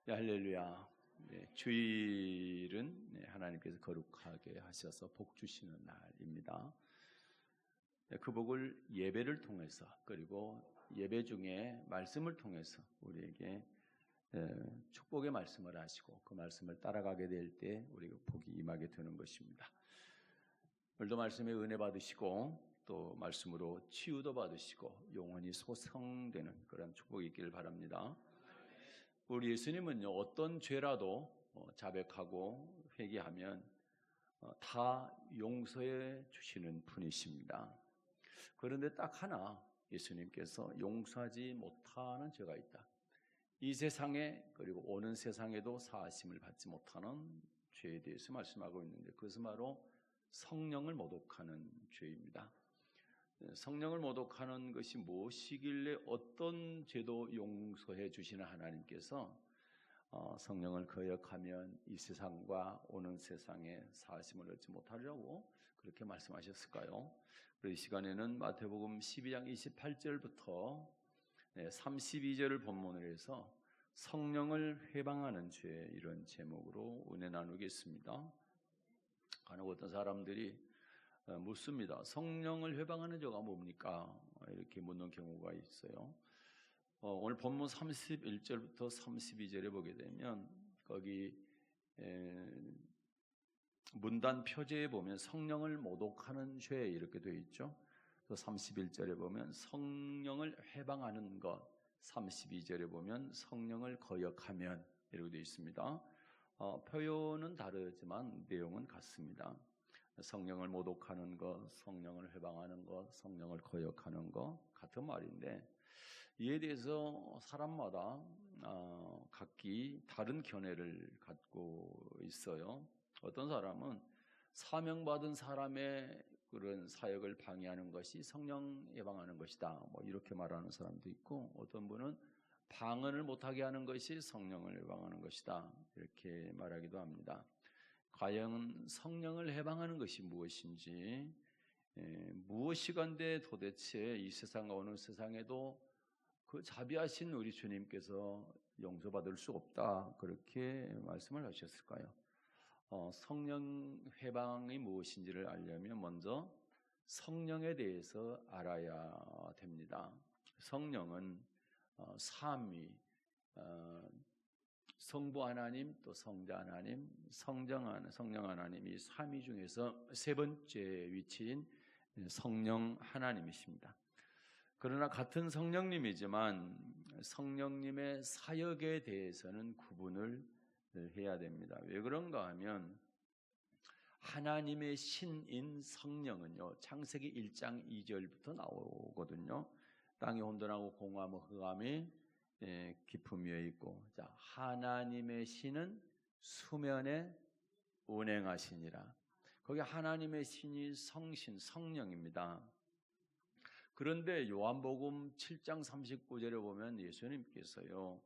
네, 할렐루야. 네, 주일은 하나님께서 거룩하게 하셔서 복 주시는 날입니다. 네, 그 복을 예배를 통해서 그리고 예배 중에 말씀을 통해서 우리에게 축복의 말씀을 하시고 그 말씀을 따라가게 될 때 우리가 복이 임하게 되는 것입니다. 오늘도 말씀에 은혜 받으시고 또 말씀으로 치유도 받으시고 영혼이 소성되는 그런 축복이 있기를 바랍니다. 우리 예수님은요, 어떤 죄라도 자백하고 회개하면 다 용서해 주시는 분이십니다. 그런데 딱 하나 예수님께서 용서하지 못하는 죄가 있다. 이 세상에 그리고 오는 세상에도 사하심을 받지 못하는 죄에 대해서 말씀하고 있는데 그것은 바로 성령을 모독하는 죄입니다. 성령을 모독하는 것이 무엇이길래 어떤 죄도 용서해 주시는 하나님께서 성령을 거역하면 이 세상과 오는 세상에 사하심을 얻지 못하려고 그렇게 말씀하셨을까요? 이 시간에는 마태복음 12장 28절부터 32절을 본문으로 해서 성령을 회방하는 죄, 이런 제목으로 은혜 나누겠습니다. 간혹 어떤 사람들이 묻습니다. 성령을 회방하는 죄가 뭡니까? 이렇게 묻는 경우가 있어요. 오늘 본문 31절부터 32절에 보게 되면 거기 문단 표제에 보면 성령을 모독하는 죄 이렇게 되어 있죠. 또 31절에 보면 성령을 회방하는 것, 32절에 보면 성령을 거역하면 이렇게 되어 있습니다. 표현은 다르지만 내용은 같습니다. 성령을 모독하는 것, 성령을 회방하는 것, 성령을 거역하는 것 같은 말인데 이에 대해서 사람마다 각기 다른 견해를 갖고 있어요. 어떤 사람은 사명받은 사람의 그런 사역을 방해하는 것이 성령 회방하는 것이다, 이렇게 말하는 사람도 있고, 어떤 분은 방언을 못하게 하는 것이 성령을 회방하는 것이다, 이렇게 말하기도 합니다. 과연 성령을 해방하는 것이 무엇인지, 무엇이건데 도대체 이 세상과 오는 세상에도 그 자비하신 우리 주님께서 용서받을 수 없다, 그렇게 말씀을 하셨을까요? 성령 회방이 무엇인지를 알려면 먼저 성령에 대해서 알아야 됩니다. 성령은 삼위, 성부 하나님, 또 성자 하나님, 성령 하나님, 이 삼위 중에서 세 번째 위치인 성령 하나님이십니다. 그러나 같은 성령님이지만 성령님의 사역에 대해서는 구분을 해야 됩니다. 왜 그런가 하면 하나님의 신인 성령은요, 창세기 1장 2절부터 나오거든요. 땅이 혼돈하고 공허하며 흑암이 깊음 위에 있고, 자, 하나님의 신은 수면에 운행하시니라. 거기 하나님의 신이 성신, 성령입니다. 그런데 요한복음 7장 39절에 보면 예수님께서요,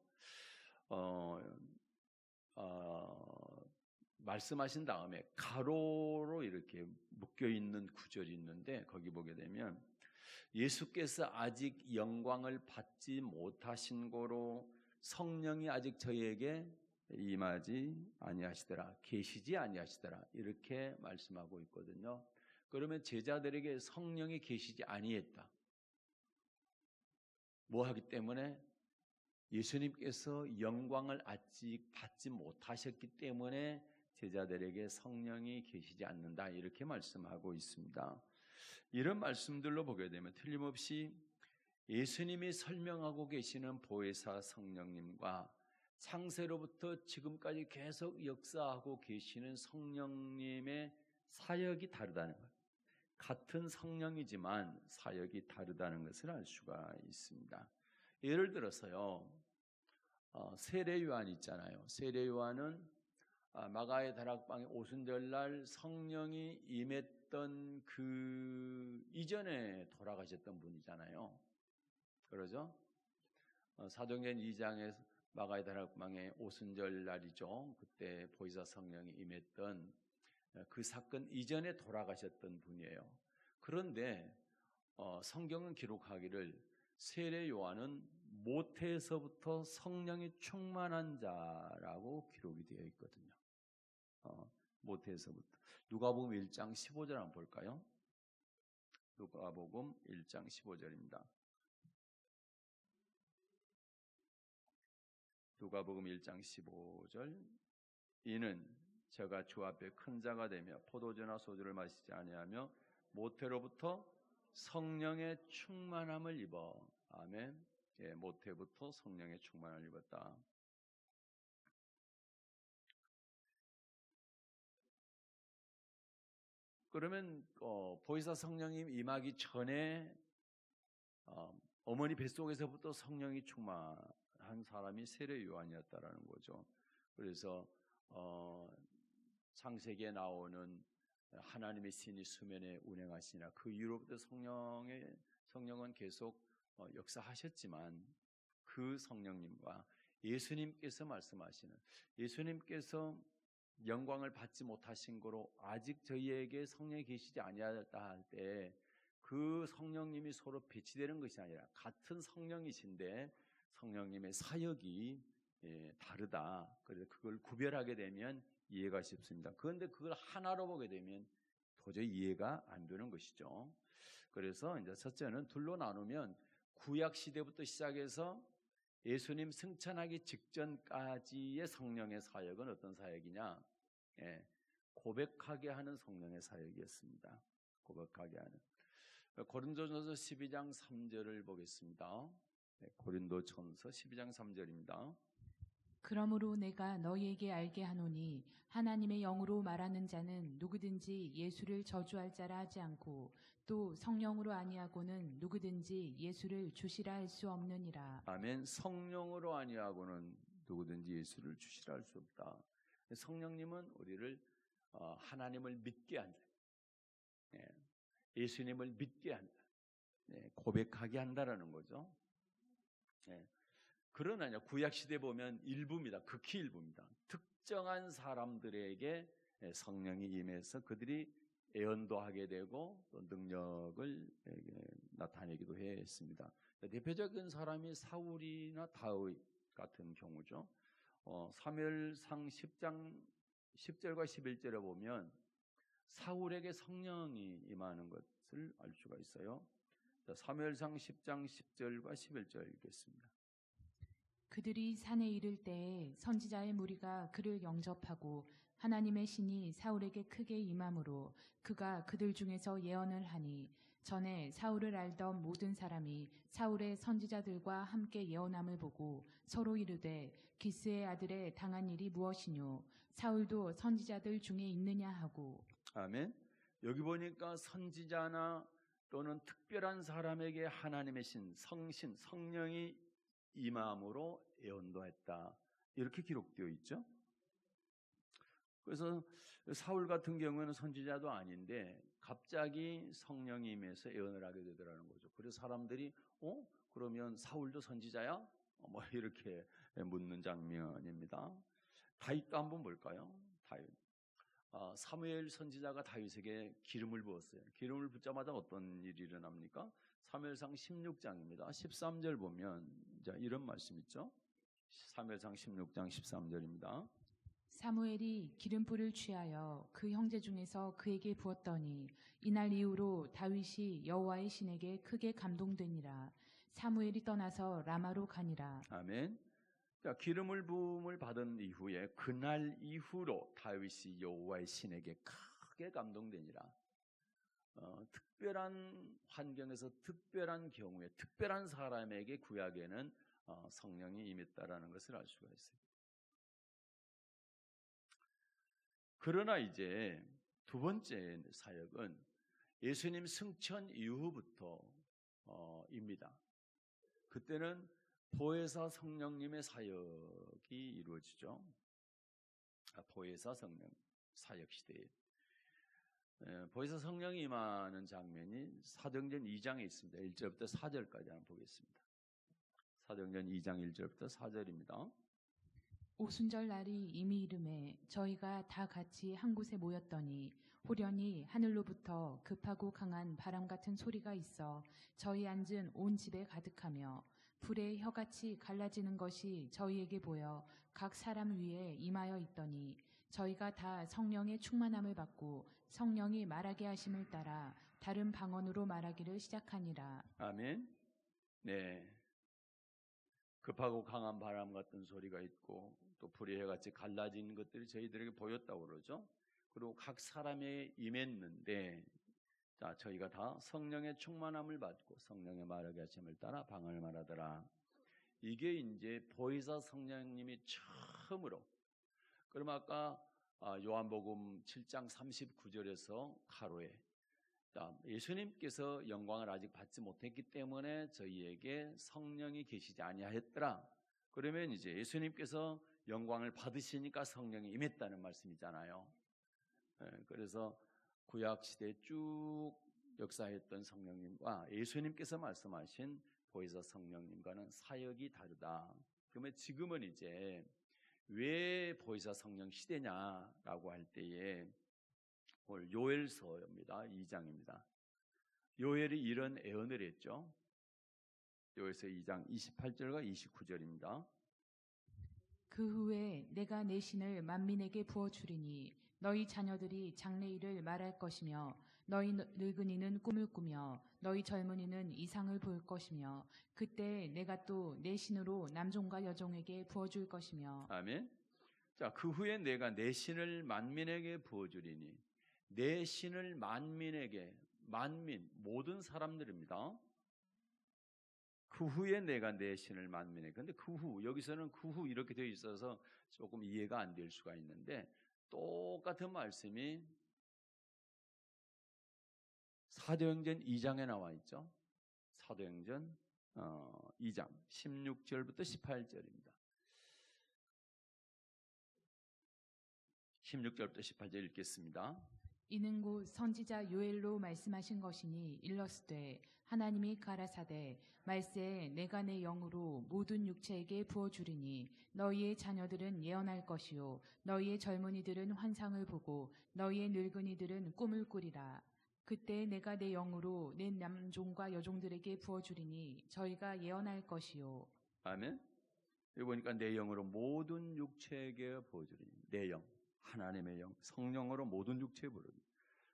말씀하신 다음에 가로로 이렇게 묶여있는 구절이 있는데 거기 보게 되면 예수께서 아직 영광을 받지 못하신 고로 성령이 아직 저희에게 임하지 아니하시더라, 계시지 아니하시더라, 이렇게 말씀하고 있거든요. 그러면 제자들에게 성령이 계시지 아니했다, 뭐 하기 때문에? 예수님께서 영광을 아직 받지 못하셨기 때문에 제자들에게 성령이 계시지 않는다, 이렇게 말씀하고 있습니다. 이런 말씀들로 보게 되면 틀림없이 예수님이 설명하고 계시는 보혜사 성령님과 창세로부터 지금까지 계속 역사하고 계시는 성령님의 사역이 다르다는 것, 같은 성령이지만 사역이 다르다는 것을 알 수가 있습니다. 예를 들어서요, 세례 요한 있잖아요. 세례 요한은 마가의 다락방의 오순절날 성령이 임했던 그 이전에 돌아가셨던 분이잖아요. 그러죠? 사도행전 2장에 마가의 다락방의 오순절날이죠. 그때 보혜사 성령이 임했던 그 사건 이전에 돌아가셨던 분이에요. 그런데 성경은 기록하기를 세례 요한은 모태에서부터 성령이 충만한 자라고 기록이 되어 있거든요. 모태에서부터. 누가복음 1장 15절 한번 볼까요? 누가복음 1장 15절입니다. 누가복음 1장 15절. 이는 저가 주 앞에 큰 자가 되며 포도주나 소주를 마시지 아니하며 모태로부터 성령의 충만함을 입어. 아멘. 예, 모태부터 성령의 충만함을 입었다. 그러면 보혜사 성령님 임하기 전에 어머니 뱃속에서부터 성령이 충만한 사람이 세례 요한이었다라는 거죠. 그래서 창세기에 나오는 하나님의 신이 수면에 운행하시니라, 그 이후로부터 성령은 계속 역사하셨지만 그 성령님과 예수님께서 말씀하시는, 예수님께서 영광을 받지 못하신 거로 아직 저희에게 성령이 계시지 아니하다 할 때 그 성령님이 서로 배치되는 것이 아니라 같은 성령이신데 성령님의 사역이 다르다. 그래서 그걸 구별하게 되면 이해가 쉽습니다. 그런데 그걸 하나로 보게 되면 도저히 이해가 안 되는 것이죠. 그래서 이제 첫째는 둘로 나누면 구약 시대부터 시작해서 예수님 승천하기 직전까지의 성령의 사역은 어떤 사역이냐? 고백하게 하는 성령의 사역이었습니다. 고백하게 하는. 고린도전서 12장 3절을 보겠습니다. 고린도전서 12장 3절입니다. 그러므로 내가 너희에게 알게 하노니 하나님의 영으로 말하는 자는 누구든지 예수를 저주할 자라 하지 않고 또 성령으로 아니하고는 누구든지 예수를 주시라 할 수 없느니라. 아멘. 성령으로 아니하고는 누구든지 예수를 주시라 할 수 없다. 성령님은 우리를 하나님을 믿게 한다. 예수님을 믿게 한다. 고백하게 한다라는 거죠. 그러나 구약시대 보면 일부입니다. 극히 일부입니다. 특정한 사람들에게 성령이 임해서 그들이 예언도 하게 되고 또 능력을 나타내기도 했습니다. 대표적인 사람이 사울이나 다윗 같은 경우죠. 사무엘상 10장 10절과 11절에 보면 사울에게 성령이 임하는 것을 알 수가 있어요. 사무엘상 10장 10절과 11절 읽겠습니다. 그들이 산에 이를 때에 선지자의 무리가 그를 영접하고 하나님의 신이 사울에게 크게 임함으로 그가 그들 중에서 예언을 하니 전에 사울을 알던 모든 사람이 사울의 선지자들과 함께 예언함을 보고 서로 이르되 기스의 아들의 당한 일이 무엇이뇨? 사울도 선지자들 중에 있느냐 하고. 아멘. 여기 보니까 선지자나 또는 특별한 사람에게 하나님의 신, 성신, 성령이 임함으로 예언도 했다. 이렇게 기록되어 있죠. 그래서 사울 같은 경우에는 선지자도 아닌데 갑자기 성령이 임해서 예언을 하게 되더라는 거죠. 그래서 사람들이 그러면 사울도 선지자야? 뭐 이렇게 묻는 장면입니다. 다윗도 한번 볼까요? 다윗. 사무엘 선지자가 다윗에게 기름을 부었어요. 기름을 붓자마자 어떤 일이 일어납니까? 사무엘상 16장입니다. 13절 보면 이런 말씀 있죠. 사무엘상 16장 13절입니다. 사무엘이 기름불을 취하여 그 형제 중에서 그에게 부었더니 이날 이후로 다윗이 여호와의 신에게 크게 감동되니라. 사무엘이 떠나서 라마로 가니라. 아멘. 기름을 부음을 받은 이후에 그날 이후로 다윗이 여호와의 신에게 크게 감동되니라. 특별한 환경에서 특별한 경우에 특별한 사람에게 구약에는 성령이 임했다라는 것을 알 수가 있어요. 그러나 이제 두 번째 사역은 예수님 승천 이후부터입니다. 그때는 보혜사 성령님의 사역이 이루어지죠. 보혜사 성령 사역 시대에 보혜사 성령이 임하는 장면이 사도행전 2장에 있습니다. 1절부터 4절까지 한번 보겠습니다. 사도행전 2장 1절부터 4절입니다. 오순절 날이 이미 이름에 저희가 다 같이 한 곳에 모였더니 호련히 하늘로부터 급하고 강한 바람 같은 소리가 있어 저희 앉은 온 집에 가득하며 불의 혀같이 갈라지는 것이 저희에게 보여 각 사람 위에 임하여 있더니 저희가 다 성령의 충만함을 받고 성령이 말하게 하심을 따라 다른 방언으로 말하기를 시작하니라. 아멘. 네. 급하고 강한 바람 같은 소리가 있고 또 불의 혀같이 갈라지는 것들이 저희들에게 보였다고 그러죠. 그리고 각 사람에 임했는데 자, 저희가 다 성령의 충만함을 받고 성령의 말하게 하심을 따라 방언을 말하더라. 이게 이제 보혜사 성령님이 처음으로, 그럼 아까 요한복음 7장 39절에서 가로에 예수님께서 영광을 아직 받지 못했기 때문에 저희에게 성령이 계시지 아니하였더라. 그러면 이제 예수님께서 영광을 받으시니까 성령이 임했다는 말씀이잖아요. 그래서 구약 시대에 쭉 역사했던 성령님과 예수님께서 말씀하신 보혜사 성령님과는 사역이 다르다. 그러면 지금은 이제 왜 보혜사 성령 시대냐라고 할 때에 오늘 요엘서입니다. 2장입니다. 요엘이 이런 예언을 했죠. 요엘서 2장 28절과 29절입니다. 그 후에 내가 내 신을 만민에게 부어주리니 너희 자녀들이 장래일을 말할 것이며 너희 늙은이는 꿈을 꾸며 너희 젊은이는 이상을 볼 것이며 그때 내가 또 내 신으로 남종과 여종에게 부어줄 것이며. 아멘. 자, 그 후에 내가 내 신을 만민에게 부어주리니, 내 신을 만민에게, 만민 모든 사람들입니다. 그 후에 내가 내 신을 만민에게. 근데 그 후, 여기서는 그 후 이렇게 되어 있어서 조금 이해가 안 될 수가 있는데 똑같은 말씀이 사도행전 2장에 나와 있죠. 사도행전 2장 16절부터 18절입니다. 16절부터 18절 읽겠습니다. 이는 곧 선지자 요엘로 말씀하신 것이니 일러스되 하나님이 가라사대 말세에 내가 내 영으로 모든 육체에게 부어주리니 너희의 자녀들은 예언할 것이요 너희의 젊은이들은 환상을 보고 너희의 늙은이들은 꿈을 꾸리라. 그때 내가 내 영으로 내 남종과 여종들에게 부어주리니 저희가 예언할 것이요. 아멘. 여기 보니까 내 영으로 모든 육체에게 부어주리니, 내 영, 하나님의 영, 성령으로 모든 육체에 부어주리니.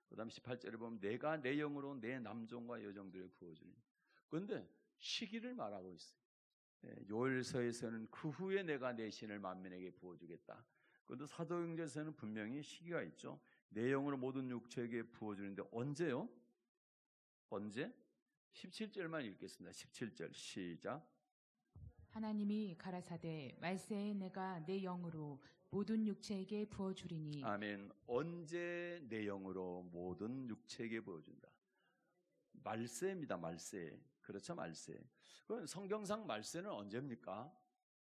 그 다음 18절에 보면 내가 내 영으로 내 남종과 여종들을 부어주리니. 그런데 시기를 말하고 있어요. 요엘서에서는 그 후에 내가 내 신을 만민에게 부어주겠다. 그런데 사도행전에서는 분명히 시기가 있죠. 내 영으로 모든 육체에게 부어주는데 언제요? 언제? 17절만 읽겠습니다. 17절 시작. 하나님이 가라사대 말세에 내가 내 영으로 모든 육체에게 부어주리니. 아멘. 언제 내 영으로 모든 육체에게 부어준다. 말세입니다. 말세. 그렇죠. 말세. 그럼 성경상 말세는 언제입니까?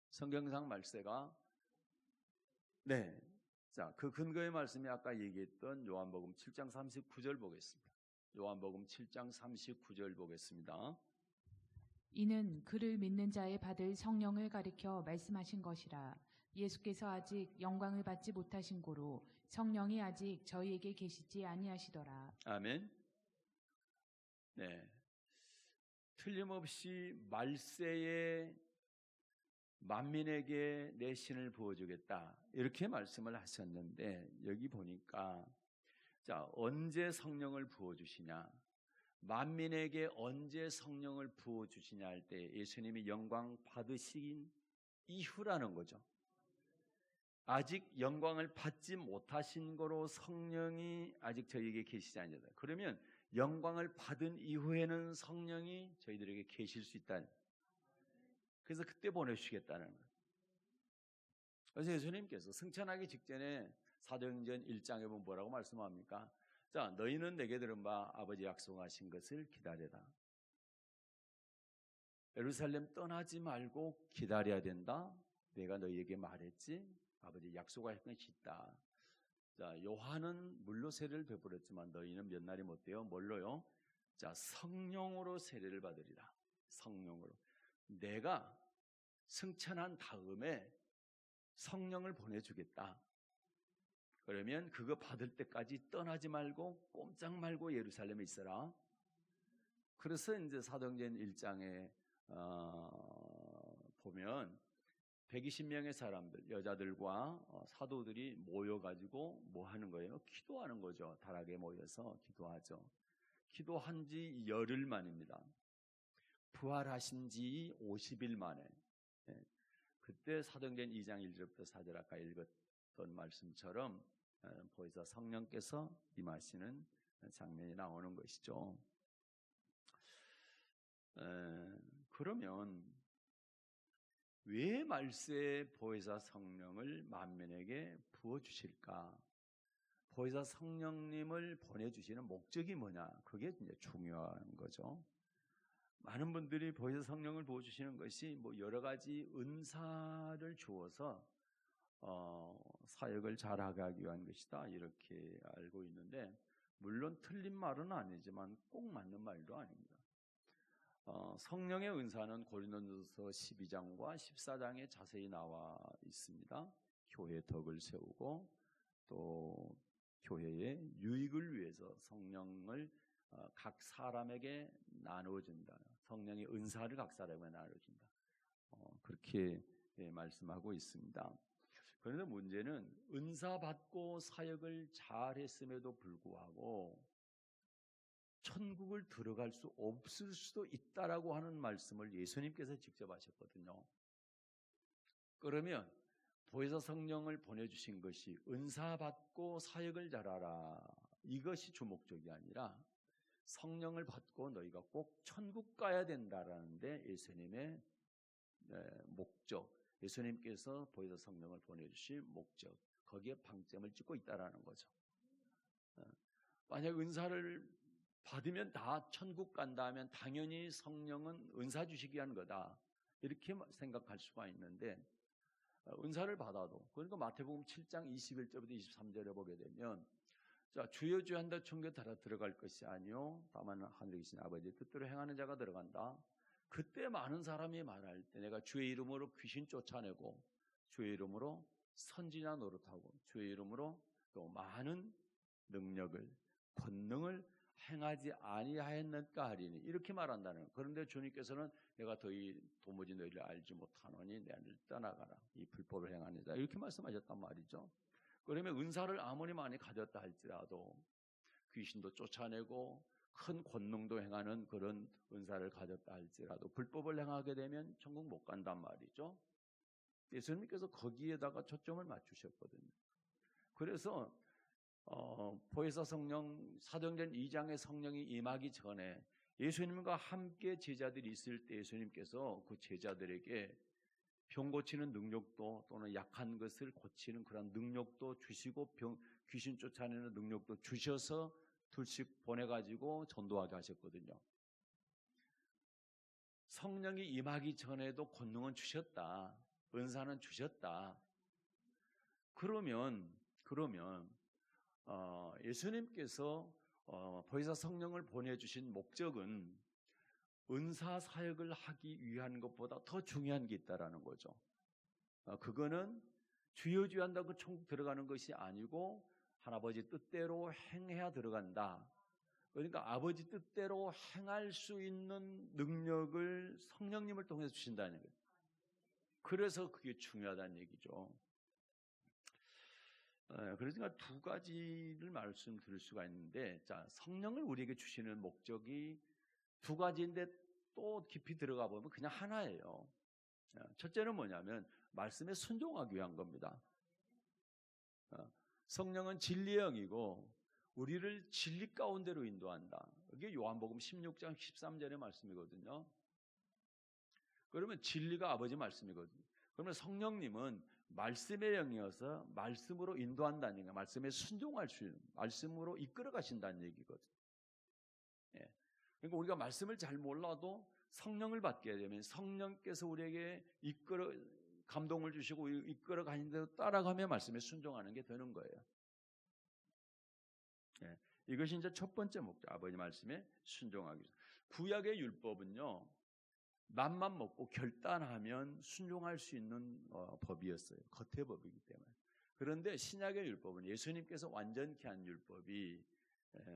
성경상 말세가 네. 자, 그 근거의 말씀이 아까 얘기했던 요한복음 7장 39절 보겠습니다. 요한복음 7장 39절 보겠습니다. 이는 그를 믿는 자의 받을 성령을 가리켜 말씀하신 것이라. 예수께서 아직 영광을 받지 못하신 고로 성령이 아직 저희에게 계시지 아니하시더라. 아멘. 네. 틀림없이 말세에 만민에게 내 신을 부어주겠다 이렇게 말씀을 하셨는데 여기 보니까 자, 언제 성령을 부어주시냐, 만민에게 언제 성령을 부어주시냐 할 때 예수님이 영광 받으신 이후라는 거죠. 아직 영광을 받지 못하신 거로 성령이 아직 저희에게 계시지 않는다. 그러면 영광을 받은 이후에는 성령이 저희들에게 계실 수 있다. 그래서 그때 보내주시겠다는 거예요. 그래서 예수님께서 승천하기 직전에 사도행전 1장에 보면 뭐라고 말씀합니까? 자, 너희는 내게 들은 바 아버지 약속하신 것을 기다려라. 예루살렘 떠나지 말고 기다려야 된다. 내가 너희에게 말했지. 아버지 약속하신 것이 있다. 자, 요한은 물로 세례를 베풀었지만 너희는 몇 날이 못 돼요? 뭘로요? 자, 성령으로 세례를 받으리라. 성령으로. 내가 승천한 다음에 성령을 보내주겠다. 그러면 그거 받을 때까지 떠나지 말고 꼼짝 말고 예루살렘에 있어라. 그래서 이제 사도행전 1장에 보면 120명의 사람들, 여자들과 사도들이 모여가지고 뭐 하는 거예요? 기도하는 거죠. 다락에 모여서 기도하죠. 기도한 지 열흘 만입니다. 부활하신 지 50일 만에. 예, 그때 사도행전 2장 1절부터 4절 아까 읽었던 말씀처럼 보혜사 성령께서 임하시는 장면이 나오는 것이죠. 그러면 왜 말세에 보혜사 성령을 만민에게 부어주실까? 보혜사 성령님을 보내주시는 목적이 뭐냐? 그게 이제 중요한 거죠. 많은 분들이 보혜사 성령을 부어주시는 것이 뭐 여러 가지 은사를 주어서 사역을 잘하기 위한 것이다 이렇게 알고 있는데, 물론 틀린 말은 아니지만 꼭 맞는 말도 아닙니다. 성령의 은사는 고린도전서 12장과 14장에 자세히 나와 있습니다. 교회의 덕을 세우고 또 교회의 유익을 위해서 성령을 각 사람에게 나누어준다. 성령의 은사를 각 사람에게 나누어준다. 그렇게 말씀하고 있습니다. 그런데 문제는 은사 받고 사역을 잘했음에도 불구하고 천국을 들어갈 수 없을 수도 있다라고 하는 말씀을 예수님께서 직접 하셨거든요. 그러면 보혜사 성령을 보내주신 것이 은사 받고 사역을 잘하라, 이것이 주목적이 아니라 성령을 받고 너희가 꼭 천국 가야 된다라는데 예수님의 목적, 예수님께서 보혜사 성령을 보내주신 목적, 거기에 방점을 찍고 있다라는 거죠. 만약 은사를 받으면 다 천국 간다 하면 당연히 성령은 은사 주시기 위한 거다 이렇게 생각할 수가 있는데, 은사를 받아도, 그러니까 마태복음 7장 21절부터 23절에 보게 되면, 자, 주여 주여 한다 천국에 들어갈 것이 아니요 다만 하늘에 계신 아버지의 뜻대로 행하는 자가 들어간다. 그때 많은 사람이 말할 때 내가 주의 이름으로 귀신 쫓아내고 주의 이름으로 선지자 노릇하고 주의 이름으로 또 많은 능력을, 권능을 행하지 아니하였는가 하리니, 이렇게 말한다는 거예요. 그런데 주님께서는 내가 도무지 너희를 알지 못하노니 내를 떠나가라, 이 불법을 행하는 자, 이렇게 말씀하셨단 말이죠. 그러면 은사를 아무리 많이 가졌다 할지라도, 귀신도 쫓아내고 큰 권능도 행하는 그런 은사를 가졌다 할지라도 불법을 행하게 되면 천국 못 간단 말이죠. 예수님께서 거기에다가 초점을 맞추셨거든요. 그래서 보혜사 성령, 사도행전 2장의 성령이 임하기 전에 예수님과 함께 제자들이 있을 때 예수님께서 그 제자들에게 병 고치는 능력도, 또는 약한 것을 고치는 그런 능력도 주시고 귀신 쫓아내는 능력도 주셔서 둘씩 보내가지고 전도하게 하셨거든요. 성령이 임하기 전에도 권능은 주셨다, 은사는 주셨다. 그러면 예수님께서 보혜사 성령을 보내주신 목적은 은사 사역을 하기 위한 것보다 더 중요한 게 있다라는 거죠. 그거는 주여 주여 한다고 천국 들어가는 것이 아니고 하나버지 뜻대로 행해야 들어간다. 그러니까 아버지 뜻대로 행할 수 있는 능력을 성령님을 통해서 주신다는 거예요. 그래서 그게 중요하다는 얘기죠. 그러니까 두 가지를 말씀드릴 수가 있는데, 자, 성령을 우리에게 주시는 목적이 두 가지인데 또 깊이 들어가 보면 그냥 하나예요. 첫째는 뭐냐면 말씀에 순종하기 위한 겁니다. 성령은 진리의 영이고 우리를 진리 가운데로 인도한다. 이게 요한복음 16장 13절의 말씀이거든요. 그러면 진리가 아버지 말씀이거든요. 그러면 성령님은 말씀의 영이어서 말씀으로 인도한다는 얘기가, 말씀에 순종할 수 있는, 말씀으로 이끌어 가신다는 얘기거든요. 그러니까 우리가 말씀을 잘 몰라도 성령을 받게 되면 성령께서 우리에게 감동을 주시고 이끌어 가신 대로 따라가며 말씀에 순종하는 게 되는 거예요. 이것이 이제 첫 번째 목적, 아버지 말씀에 순종하기. 구약의 율법은요, 맘만 먹고 결단하면 순종할 수 있는 법이었어요. 겉의 법이기 때문에. 그런데 신약의 율법은 예수님께서 완전케 한 율법이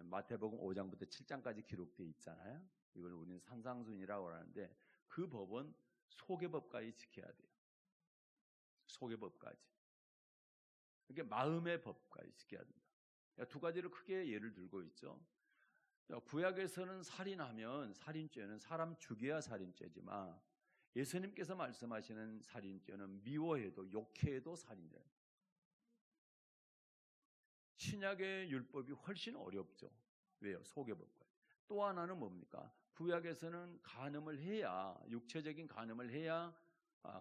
마태복음 5장부터 7장까지 기록되어 있잖아요. 이걸 우리는 산상순이라고 하는데, 그 법은 속의 법까지 지켜야 돼요. 속의 법까지. 이렇게 마음의 법까지 지켜야 된다. 두 가지를 크게 예를 들고 있죠. 구약에서는 살인하면 살인죄는 사람 죽여야 살인죄지만 예수님께서 말씀하시는 살인죄는 미워해도 욕해도 살인죄예요. 신약의 율법이 훨씬 어렵죠. 왜요? 속의 법과. 또 하나는 뭡니까? 구약에서는 간음을 해야, 육체적인 간음을 해야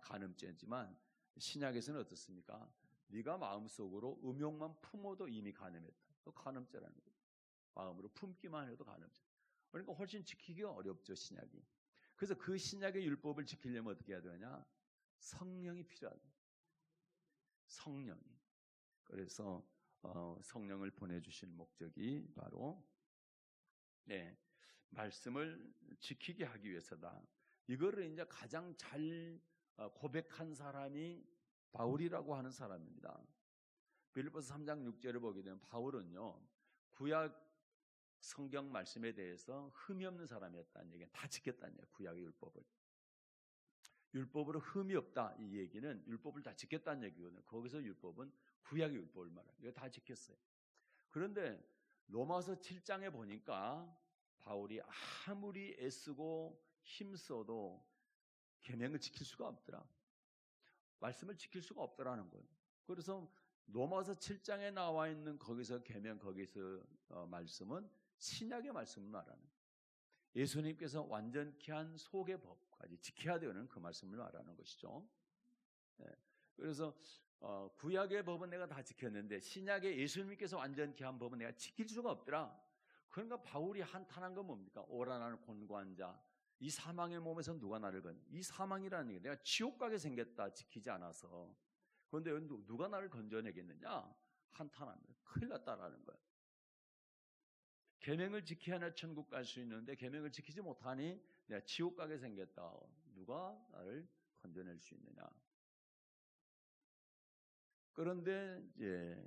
간음죄지만 신약에서는 어떻습니까? 네가 마음속으로 음욕만 품어도 이미 간음했다. 또 간음죄라는 거예요. 마음으로 품기만 해도 간음죄. 그러니까 훨씬 지키기가 어렵죠, 신약이. 그래서 그 신약의 율법을 지키려면 어떻게 해야 되냐? 성령이 필요하다. 성령이. 그래서 성령을 보내주신 목적이 바로 말씀을 지키게 하기 위해서다. 이거를 이제 가장 잘 고백한 사람이 바울이라고 하는 사람입니다. 빌립보서 3장 6절을 보게 되면 바울은요, 구약 성경 말씀에 대해서 흠이 없는 사람이었다는 얘기는 다 지켰다는 얘기예요. 구약의 율법을. 율법으로 흠이 없다 이 얘기는 율법을 다 지켰다는 얘기거든요. 거기서 율법은 구약의 율법을 말해요. 이거 다 지켰어요. 그런데 로마서 7장에 보니까 바울이 아무리 애쓰고 힘써도 계명을 지킬 수가 없더라. 말씀을 지킬 수가 없더라는 거예요. 그래서 로마서 7장에 나와 있는 거기서 계명 거기서 말씀은 신약의 말씀을 말하는 거예요. 예수님께서 완전케 한 속의 법까지 지켜야 되는 그 말씀을 말하는 것이죠. 그래서 구약의 법은 내가 다 지켰는데 신약의 예수님께서 완전케 한 법은 내가 지킬 수가 없더라. 그러니까 바울이 한탄한 건 뭡니까? 오라나는 곤고한 자, 이 사망의 몸에서 누가 나를 건? 이 사망이라는 게 내가 지옥 가게 생겼다 지키지 않아서. 그런데 누가 나를 건져내겠느냐? 한탄합니다. 큰일 났다라는 거예요. 계명을 지켜야 천국 갈 수 있는데 계명을 지키지 못하니 내가 지옥 가게 생겼다. 누가 나를 건져낼 수 있느냐? 그런데 이제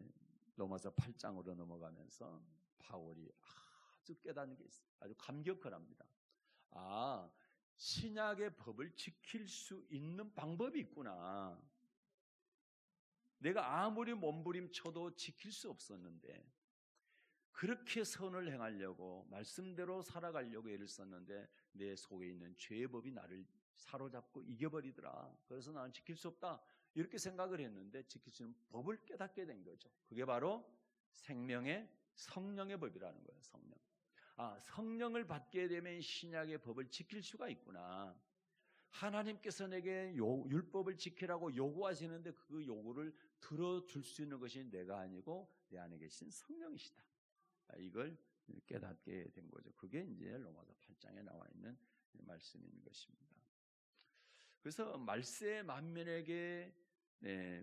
로마서 8장으로 넘어가면서 바울이 아주 깨닫는 게 있어요. 아주 감격을 합니다. 신약의 법을 지킬 수 있는 방법이 있구나. 내가 아무리 몸부림쳐도 지킬 수 없었는데 그렇게 선을 행하려고 말씀대로 살아가려고 애를 썼는데 내 속에 있는 죄의 법이 나를 사로잡고 이겨버리더라. 그래서 나는 지킬 수 없다. 이렇게 생각을 했는데 지킬 수 있는 법을 깨닫게 된 거죠. 그게 바로 생명의 성령의 법이라는 거예요. 성령. 성령을 받게 되면 신약의 법을 지킬 수가 있구나. 하나님께서 내게 율법을 지키라고 요구하시는데 그 요구를 들어줄 수 있는 것이 내가 아니고 내 안에 계신 성령이시다. 이걸 깨닫게 된 거죠. 그게 이제 로마서 8장에 나와 있는 말씀인 것입니다. 그래서 말세 만민에게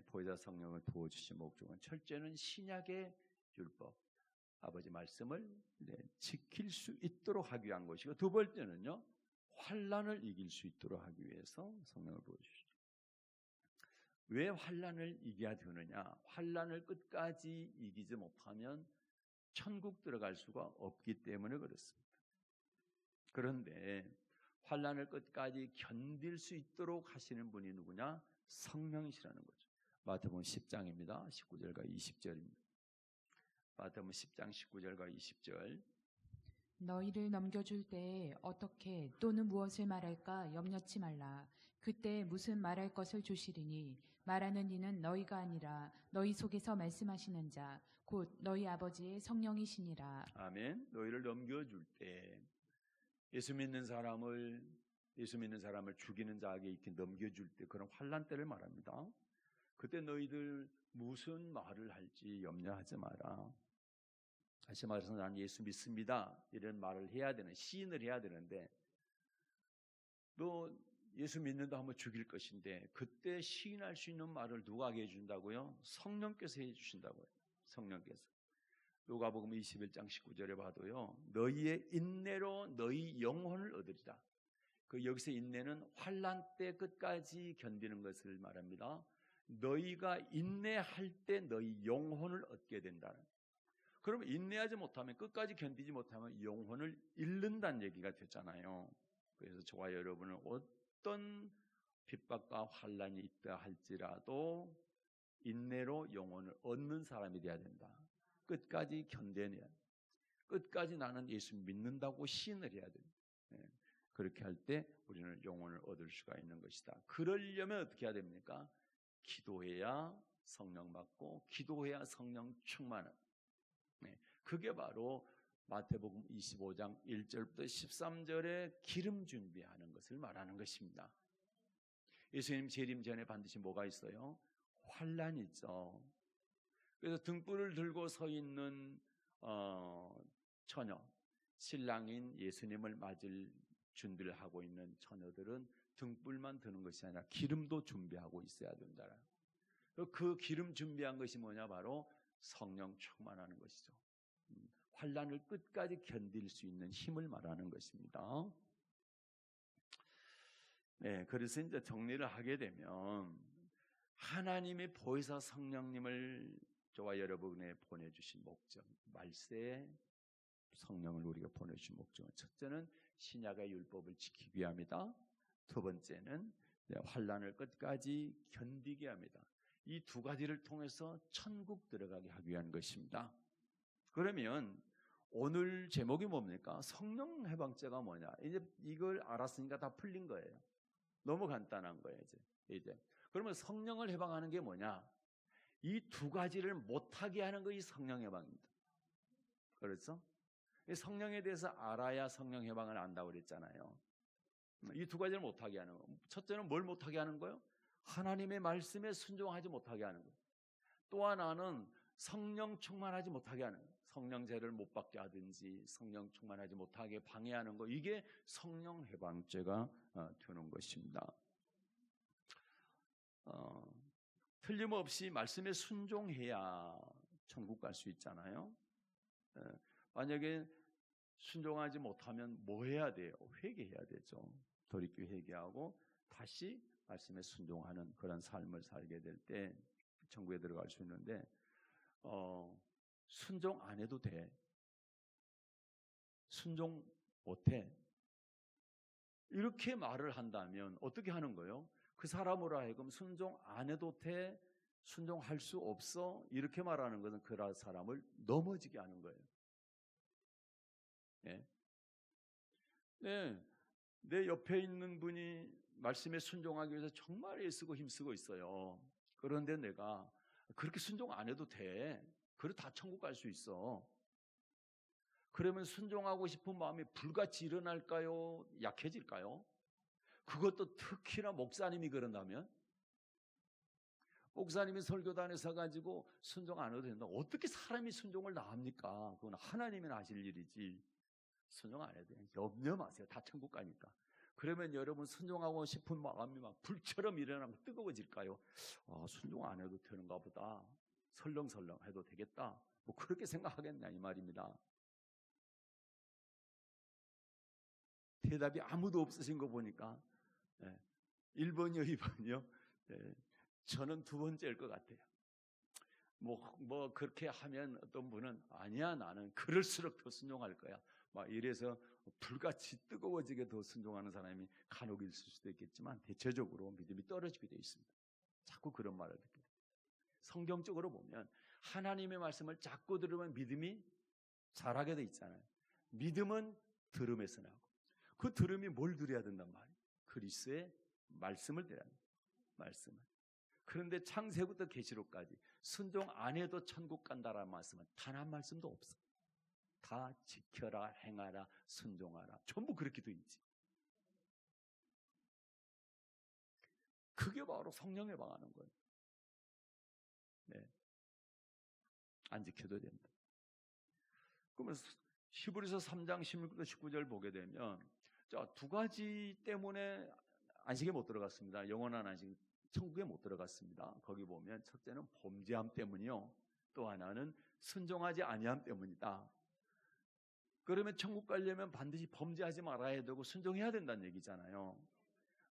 보혜사 성령을 부어주신 목적은 첫째는 신약의 율법, 아버지 말씀을 지킬 수 있도록 하기 위한 것이고, 두 번째는요, 환난을 이길 수 있도록 하기 위해서 성령을 부어주시죠. 왜 환난을 이겨야 되느냐? 환난을 끝까지 이기지 못하면 천국 들어갈 수가 없기 때문에 그렇습니다. 그런데 환난을 끝까지 견딜 수 있도록 하시는 분이 누구냐? 성령이시라는 거죠. 마태복음 10장입니다. 19절과 20절입니다. 마태복음 10장 19절과 20절. 너희를 넘겨줄 때에 어떻게 또는 무엇을 말할까 염려치 말라. 그때 무슨 말할 것을 주시리니 말하는 이는 너희가 아니라 너희 속에서 말씀하시는 자 곧 너희 아버지의 성령이시니라. 아멘. 너희를 넘겨줄 때 예수 믿는 사람을 죽이는 자에게 이렇게 넘겨줄 때 그런 환난 때를 말합니다. 그때 너희들 무슨 말을 할지 염려하지 마라. 다시 말해서 난 예수 믿습니다. 이런 말을 해야 되는, 시인을 해야 되는데 너 예수 믿는다 하면 죽일 것인데 그때 시인할 수 있는 말을 누가 하게 해준다고요? 성령께서 해주신다고요. 성령께서. 누가복음 21장 19절에 봐도요. 너희의 인내로 너희 영혼을 얻으리라. 그 여기서 인내는 환난 때 끝까지 견디는 것을 말합니다. 너희가 인내할 때 너희 영혼을 얻게 된다는. 그러면 인내하지 못하면, 끝까지 견디지 못하면 영혼을 잃는다는 얘기가 됐잖아요. 그래서 저와 여러분은 어떤 핍박과 환난이 있다 할지라도 인내로 영혼을 얻는 사람이 돼야 된다. 끝까지 견뎌내야 돼. 끝까지 나는 예수 믿는다고 시인을 해야 돼. 그렇게 할 때 우리는 영혼을 얻을 수가 있는 것이다. 그러려면 어떻게 해야 됩니까? 기도해야 성령 받고 기도해야 성령 충만한. 그게 바로 마태복음 25장 1절부터 13절에 기름 준비하는 것을 말하는 것입니다. 예수님 재림 전에 반드시 뭐가 있어요? 환난이 있죠. 그래서 등불을 들고 서 있는 처녀, 신랑인 예수님을 맞을 준비를 하고 있는 처녀들은 등불만 드는 것이 아니라 기름도 준비하고 있어야 된다. 그 기름 준비한 것이 뭐냐? 바로 성령 충만하는 것이죠. 환난을 끝까지 견딜 수 있는 힘을 말하는 것입니다. 네, 그래서 이제 정리를 하게 되면 하나님의 보혜사 성령님을 저와 여러분에 보내주신 목적, 말세에 성령을 우리가 보내주신 목적은 첫째는 신약의 율법을 지키기 위함이다. 두 번째는 환난을 끝까지 견디게 합니다. 이 두 가지를 통해서 천국 들어가게 하기 위한 것입니다. 그러면 오늘 제목이 뭡니까? 성령 해방죄가 뭐냐? 이제 이걸 알았으니까 다 풀린 거예요. 너무 간단한 거예요, 이제. 그러면 성령을 해방하는 게 뭐냐? 이 두 가지를 못하게 하는 것이 성령 해방입니다. 그렇죠? 성령에 대해서 알아야 성령 해방을 안다고 그랬잖아요. 이 두 가지를 못하게 하는 거. 첫째는 뭘 못하게 하는 거예요? 하나님의 말씀에 순종하지 못하게 하는 거예요. 또 하나는 성령 충만하지 못하게 하는 거예요. 성령제를 못 받게 하든지 성령 충만하지 못하게 방해하는 거. 이게 성령 해방죄가 되는 것입니다. 틀림없이 말씀에 순종해야 천국 갈 수 있잖아요. 만약에 순종하지 못하면 뭐 해야 돼요? 회개해야 되죠. 돌이켜 회개하고 다시 말씀에 순종하는 그런 삶을 살게 될 때 천국에 들어갈 수 있는데 순종 안 해도 돼. 순종 못해. 이렇게 말을 한다면 어떻게 하는 거예요? 그 사람으로 하여금 순종 안 해도 돼, 순종할 수 없어, 이렇게 말하는 것은 그 사람을 넘어지게 하는 거예요. 네. 네. 내 옆에 있는 분이 말씀에 순종하기 위해서 정말 애쓰고 힘쓰고 있어요. 그런데 내가 그렇게 순종 안 해도 돼. 그래 다 천국 갈 수 있어. 그러면 순종하고 싶은 마음이 불같이 일어날까요? 약해질까요? 그것도 특히나 목사님이 그런다면? 목사님이 설교단에 서가지고 순종 안 해도 된다. 어떻게 사람이 순종을 다 합니까? 그건 하나님이 하실 일이지. 순종 안 해도 돼. 염려 마세요. 다 천국 가니까. 그러면 여러분 순종하고 싶은 마음이 막 불처럼 일어나고 뜨거워질까요? 순종 안 해도 되는가 보다. 설렁설렁 해도 되겠다. 뭐 그렇게 생각하겠냐 이 말입니다. 대답이 아무도 없으신 거 보니까 1번이요 2번이요? 저는 두 번째일 것 같아요. 뭐 그렇게 하면 어떤 분은 아니야 나는 그럴수록 더 순종할 거야. 막 이래서 불같이 뜨거워지게 더 순종하는 사람이 간혹 있을 수도 있겠지만 대체적으로 믿음이 떨어지게 되어 있습니다. 자꾸 그런 말을 듣게 돼요. 성경적으로 보면 하나님의 말씀을 자꾸 들으면 믿음이 자라게 돼 있잖아요. 믿음은 들음에서 나고 그 들음이 뭘 들어야 된단 말이에요? 그리스도의 말씀을 들어야 합니다. 말씀을. 그런데 창세부터 계시록까지 순종 안 해도 천국 간다라는 말씀은 단 한 말씀도 없어. 다 지켜라, 행하라, 순종하라. 전부 그렇게 돼 있지. 그게 바로 성령에 방하는 거예요. 네. 안 지켜도 된다. 그러면 히브리서 3장 16절 19절 보게 되면 두 가지 때문에 안식에 못 들어갔습니다. 영원한 안식, 천국에 못 들어갔습니다. 거기 보면 첫째는 범죄함 때문이요. 또 하나는 순종하지 아니함 때문이다. 그러면 천국 가려면 반드시 범죄하지 말아야 되고 순종해야 된다는 얘기잖아요.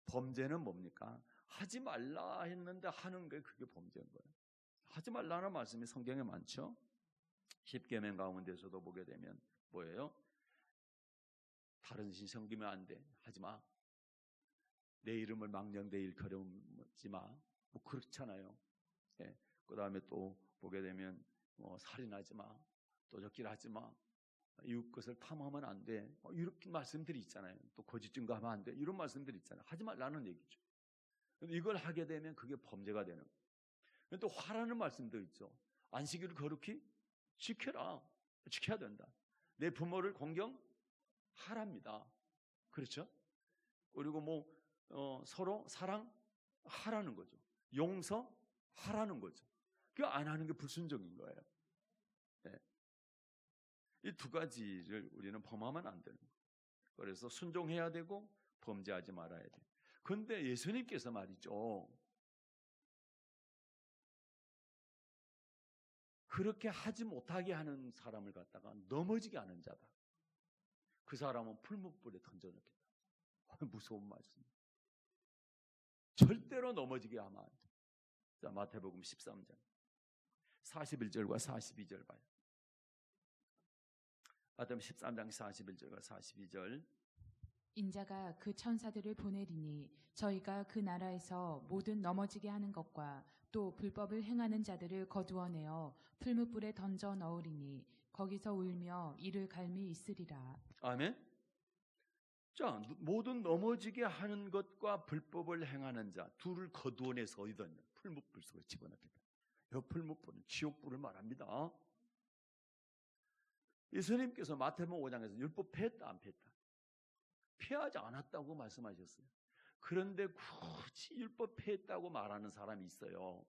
범죄는 뭡니까? 하지 말라 했는데 하는 게 그게 범죄인 거예요. 하지 말라는 말씀이 성경에 많죠. 십계명 가운데서도 보게 되면 뭐예요? 다른 신 섬기면 안 돼. 하지 마. 내 이름을 망령되이 일컬음지 마. 뭐 그렇잖아요. 예. 그 다음에 또 보게 되면 살인하지 마, 도적질하지 마, 이웃 것을 탐하면 안 돼. 이렇게 말씀들이 있잖아요. 또 거짓 증거하면 안 돼. 이런 말씀들이 있잖아요. 하지 말라는 얘기죠. 근데 이걸 하게 되면 그게 범죄가 되는 거예요. 또 화라는 말씀도 있죠. 안식일을 거룩히 지켜라. 지켜야 된다. 내 부모를 공경하랍니다. 그렇죠? 그리고 서로 사랑하라는 거죠. 용서하라는 거죠. 그 안 하는 게 불순종인 거예요. 네. 이 두 가지를 우리는 범하면 안 되는 거예요. 그래서 순종해야 되고 범죄하지 말아야 돼요. 그런데 예수님께서 말이죠. 그렇게 하지 못하게 하는 사람을 갖다가 넘어지게 하는 자다. 그 사람은 풀무불에 던져놓겠다. 무서운 말씀입니다. 절대로 넘어지게 하면 안 돼. 자, 마태복음 13장 41절과 42절 봐요. 마태복음 13장 41절과 42절. 인자가 그 천사들을 보내리니 저희가 그 나라에서 모든 넘어지게 하는 것과 또 불법을 행하는 자들을 거두어내어 풀무불에 던져 넣으리니 거기서 울며 이를 갈미 있으리라. 아멘. 자, 모든 넘어지게 하는 것과 불법을 행하는 자 둘을 거두어내서 어디든 풀무불 속에 집어넣겠다. 이 풀무불은 지옥불을 말합니다. 예수님께서 마태복음 5장에서 율법 폐했다 안 폐했다? 폐하지 않았다고 말씀하셨어요. 그런데 굳이 율법 폐했다고 말하는 사람이 있어요.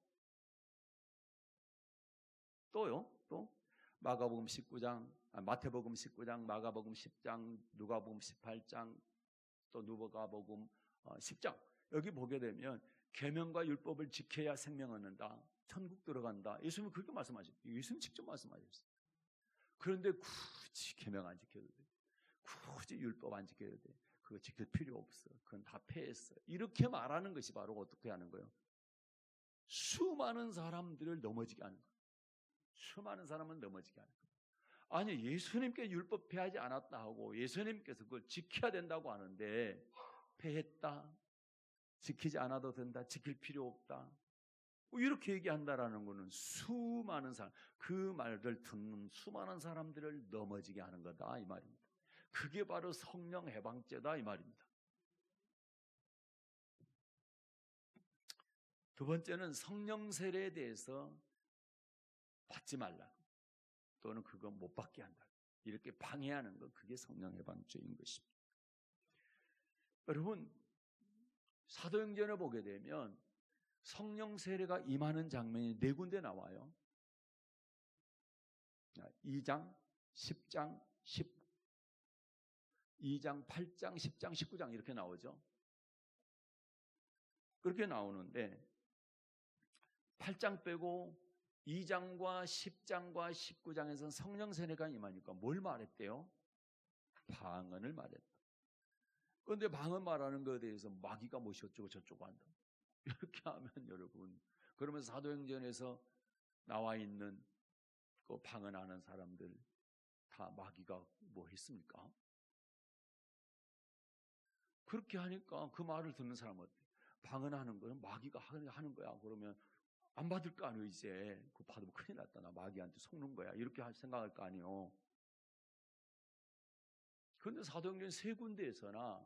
또요? 또 마태복음 19장, 마가복음 10장, 누가복음 18장, 또 누가복음 10장. 여기 보게 되면 계명과 율법을 지켜야 생명 얻는다. 천국 들어간다. 예수님은 그렇게 말씀하셨어요. 예수님 직접 말씀하셨어요. 그런데 굳이 계명 안 지켜도 돼. 굳이 율법 안 지켜야 돼. 그거 지킬 필요 없어. 그건 다 폐했어. 이렇게 말하는 것이 바로 어떻게 하는 거예요? 수많은 사람들을 넘어지게 하는 거예요. 수많은 사람은 넘어지게 하는 거예요. 아니, 예수님께 율법 폐하지 않았다 하고 예수님께서 그걸 지켜야 된다고 하는데 폐했다, 지키지 않아도 된다, 지킬 필요 없다, 이렇게 얘기한다라는 것은 수많은 사람, 그 말을 듣는 수많은 사람들을 넘어지게 하는 거다 이 말입니다. 그게 바로 성령 해방죄다 이 말입니다. 두 번째는 성령 세례에 대해서 받지 말라, 또는 그거 못 받게 한다, 이렇게 방해하는 것, 그게 성령 해방죄인 것입니다. 여러분, 사도행전을 보게 되면 성령 세례가 임하는 장면이 네 군데 나와요. 2장, 10장, 2장, 8장, 10장, 19장 이렇게 나오죠. 그렇게 나오는데 8장 빼고 2장과 10장과 19장에서는 성령 세례가 임하니까 뭘 말했대요? 방언을 말했다. 그런데 방언 말하는 것에 대해서 마귀가 뭐 어쩌고 저쩌고 한다. 이렇게 하면 여러분, 그러면 사도행전에서 나와 있는 그 방언하는 사람들 다 마귀가 뭐 했습니까? 그렇게 하니까 그 말을 듣는 사람은 방언하는 거는 마귀가 하는 거야. 그러면 안 받을 거 아니에요. 이제 그 받으면 큰일 났다, 나 마귀한테 속는 거야, 이렇게 생각할 거 아니에요. 그런데 사도행전 세 군데에서나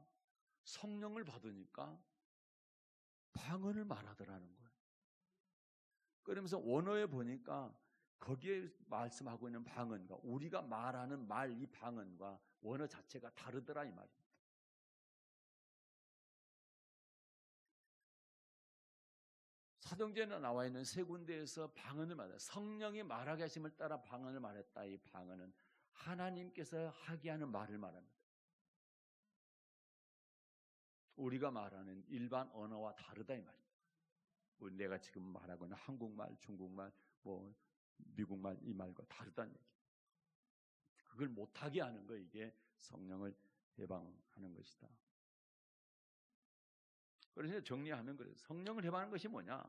성령을 받으니까 방언을 말하더라는 거예요. 그러면서 원어에 보니까 거기에 말씀하고 있는 방언과 우리가 말하는 말, 이 방언과 원어 자체가 다르더라 이 말입니다. 사도행전에 나와 있는 세 군데에서 방언을 말했다, 성령이 말하게 하심을 따라 방언을 말했다. 이 방언은 하나님께서 하게 하는 말을 말합니다. 우리가 말하는 일반 언어와 다르다 이 말입니다. 내가 지금 말하고 있는 한국말, 중국말, 미국말, 이 말과 다르다는 얘기. 그걸 못하게 하는 거, 이게 성령을 해방하는 것이다. 그래서 정리하면 그래요. 성령을 해방하는 것이 뭐냐?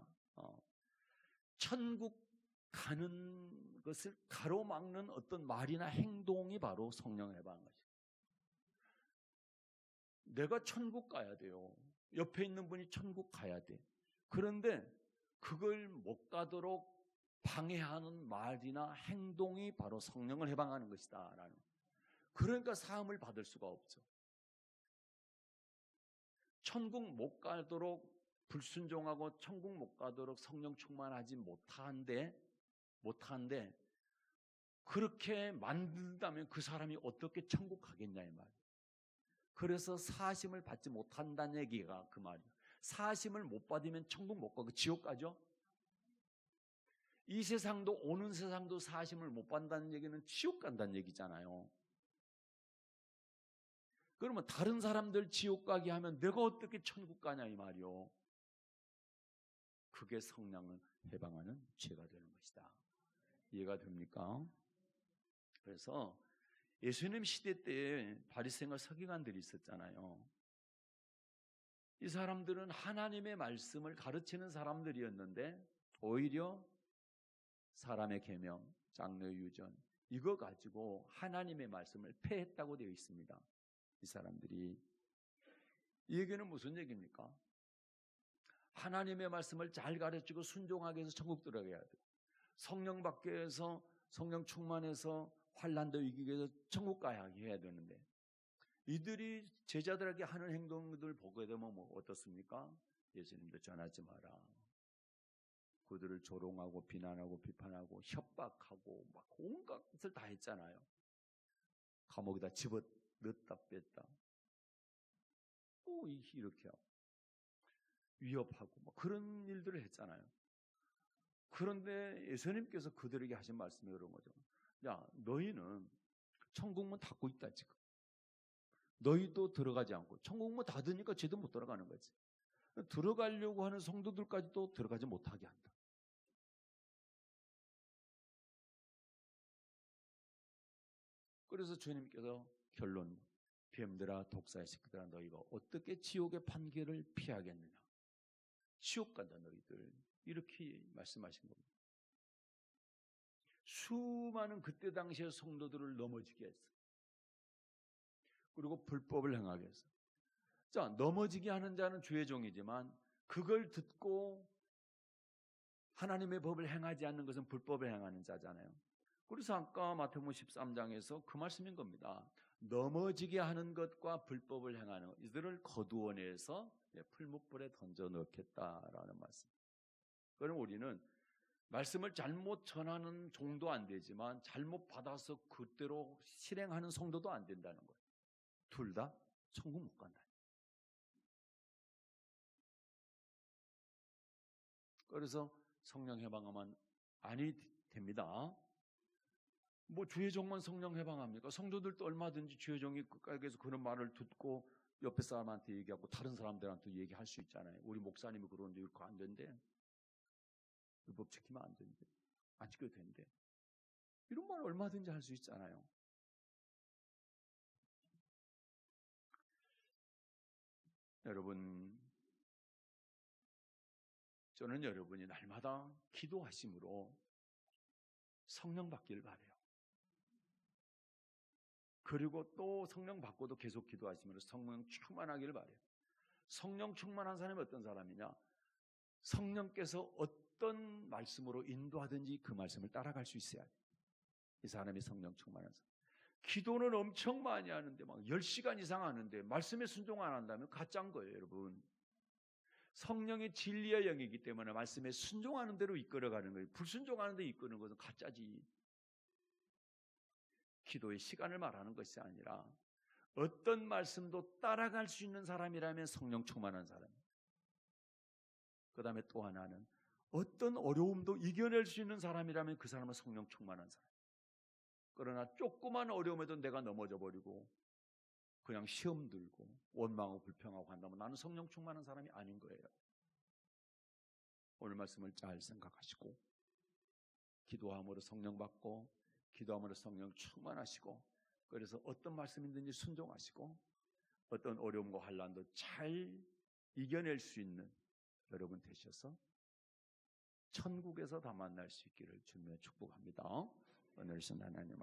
천국 가는 것을 가로막는 어떤 말이나 행동이 바로 성령을 해방하는 것이에요. 내가 천국 가야 돼요. 옆에 있는 분이 천국 가야 돼. 그런데 그걸 못 가도록 방해하는 말이나 행동이 바로 성령을 해방하는 것이다. 그러니까 사함을 받을 수가 없죠. 천국 못 가도록 불순종하고 천국 못 가도록 성령 충만하지 못한데 그렇게 만든다면 그 사람이 어떻게 천국 가겠냐 이 말이에요. 그래서 사심을 받지 못한다는 얘기가 그 말이에요. 사심을 못 받으면 천국 못 가고 지옥 가죠. 이 세상도 오는 세상도 사심을 못 받는다는 얘기는 지옥 간다는 얘기잖아요. 그러면 다른 사람들 지옥 가게 하면 내가 어떻게 천국 가냐 이 말이요. 그게 성령을 해방하는 죄가 되는 것이다. 이해가 됩니까? 그래서 예수님 시대 때 바리새인과 서기관들이 있었잖아요. 이 사람들은 하나님의 말씀을 가르치는 사람들이었는데 오히려 사람의 계명, 장로의 유전 이거 가지고 하나님의 말씀을 폐했다고 되어 있습니다. 이 사람들이. 이 얘기는 무슨 얘기입니까? 하나님의 말씀을 잘 가르치고 순종하게 해서 천국 들어가야 돼요. 성령 받게 해서 성령 충만해서 환난도 이기게 해서 천국 가야 해야 되는데 이들이 제자들에게 하는 행동들 보게 되면 뭐 어떻습니까? 예수님도 전하지 마라. 그들을 조롱하고 비난하고 비판하고 협박하고 막 온갖 것을 다 했잖아요. 감옥에다 집어 넣었다 뺐다. 또 이렇게 위협하고 막 그런 일들을 했잖아요. 그런데 예수님께서 그들에게 하신 말씀이 그런 거죠. 야, 너희는 천국문 닫고 있다 지금. 너희도 들어가지 않고 천국문 닫으니까 쟤도 못 들어가는 거지. 들어가려고 하는 성도들까지도 들어가지 못하게 한다. 그래서 주님께서 결론, 뱀들아 독사의 새끼들아 너희가 어떻게 지옥의 판결을 피하겠느냐. 지옥 간다 너희들. 이렇게 말씀하신 겁니다. 수많은 그때 당시의 성도들을 넘어지게 했어. 그리고 불법을 행하게 했어. 자, 넘어지게 하는 자는 주의 종이지만 그걸 듣고 하나님의 법을 행하지 않는 것은 불법을 행하는 자잖아요. 그래서 아까 마태복음 13장에서 그 말씀인 겁니다. 넘어지게 하는 것과 불법을 행하는 것, 이들을 거두어내서 풀무불에 던져 넣겠다라는 말씀. 그럼 우리는 말씀을 잘못 전하는 종도 안 되지만 잘못 받아서 그대로 실행하는 성도도 안 된다는 거예요. 둘 다 천국 못 간다. 그래서 성령 해방하면 아니 됩니다. 뭐 주의 종만 성령 해방합니까? 성도들도 얼마든지 주의 종이 끝까지에서 그런 말을 듣고 옆에 사람한테 얘기하고 다른 사람들한테 얘기할 수 있잖아요. 우리 목사님이 그러는데 이거 안 된대. 율법 지키면 안 된대. 안 지켜도 된대. 이런 말 얼마든지 할 수 있잖아요. 여러분, 저는 여러분이 날마다 기도하심으로 성령 받기를 바라요. 그리고 또 성령 받고도 계속 기도하시면서 성령 충만하기를 바라요. 성령 충만한 사람이 어떤 사람이냐? 성령께서 어떤 말씀으로 인도하든지 그 말씀을 따라갈 수 있어야 돼요. 이 사람이 성령 충만한 사람. 기도는 엄청 많이 하는데 막 10시간 이상 하는데 말씀에 순종 안 한다면 가짜인 거예요, 여러분. 성령이 진리의 영이기 때문에 말씀에 순종하는 대로 이끌어가는 거예요. 불순종하는 데 이끄는 것은 가짜지. 기도의 시간을 말하는 것이 아니라 어떤 말씀도 따라갈 수 있는 사람이라면 성령 충만한 사람입니다. 그 다음에 또 하나는 어떤 어려움도 이겨낼 수 있는 사람이라면 그 사람은 성령 충만한 사람. 그러나 조그만 어려움에도 내가 넘어져 버리고 그냥 시험 들고 원망하고 불평하고 한다면 나는 성령 충만한 사람이 아닌 거예요. 오늘 말씀을 잘 생각하시고 기도함으로 성령 받고 기도함으로 성령 충만하시고 그래서 어떤 말씀이든지 순종하시고 어떤 어려움과 환난도 잘 이겨낼 수 있는 여러분 되셔서 천국에서 다 만날 수 있기를 주님의 축복합니다. 오늘 순간 하나님 앞에